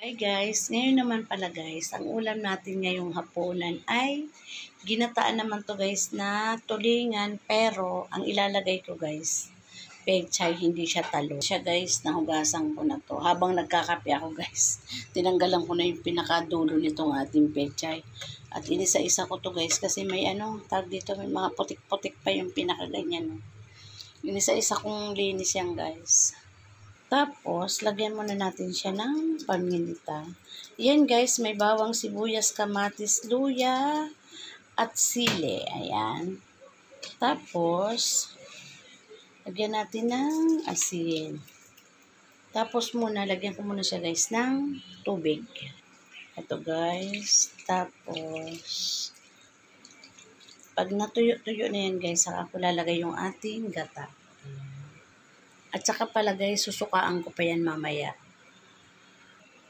Hi guys, ngayon naman pala guys, ang ulam natin ngayong hapunan ay ginataan naman to guys na tulingan, pero ang ilalagay ko guys, pechay, hindi siya talo. Siya guys, nahugasan ko na to. Habang nagkakape ako guys, tinanggalan ko na yung pinakadulo nitong ating pechay. At inisa-isa ko to guys kasi may tag dito, may mga putik-putik pa yung pinakaganyan. Inisa-isa kong linis yan guys. Tapos, lagyan muna natin siya ng paminta. Yan guys, may bawang, sibuyas, kamatis, luya, at sili. Ayan. Tapos, lagyan natin ng asin. Tapos lagyan ko muna siya guys ng tubig. Ito guys. Tapos, pag natuyo-tuyo na yan guys, saka ko lalagay yung ating gata. At saka pala guys, susukaan ko pa yan mamaya.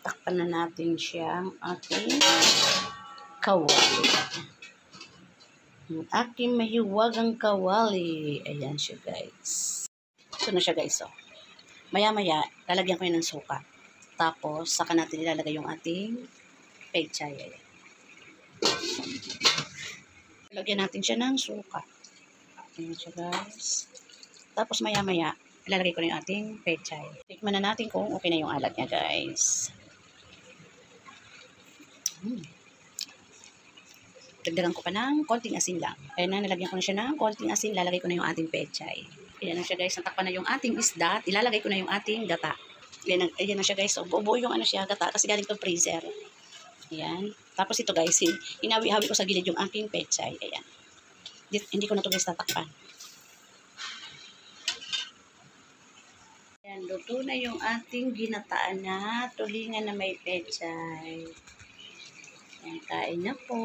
Takpan na natin siyang ating kawali. Ang aking mahiwagang kawali. Ayan siya guys. Ito na siya guys. Oh. Maya-maya, lalagyan ko yun ng suka. Tapos, saka natin ilalagay yung ating pechay. Ayan. Lagyan natin siya ng suka. Ayan siya guys. Tapos maya-maya, ilalagay ko na yung ating pechay. Tikman na natin kung okay na yung alat niya, guys. Dagdagan ko pa ng konting asin lang. Kaya na, nalagyan ko na siya ng konting asin, lalagay ko na yung ating pechay. Ayan na siya, guys. Natakpan na yung ating isda. Ilalagay ko na yung ating gata. Ayan na siya, guys. So, buo yung gata kasi galing itong freezer. Ayan. Tapos ito, guys, hinawi-hawi ko sa gilid yung aking pechay. Ayan. Hindi ko na ito, guys, tatakpan. Ayan, luto na yung ating ginataan na tulingan na may pechay. Ayan, kain na po.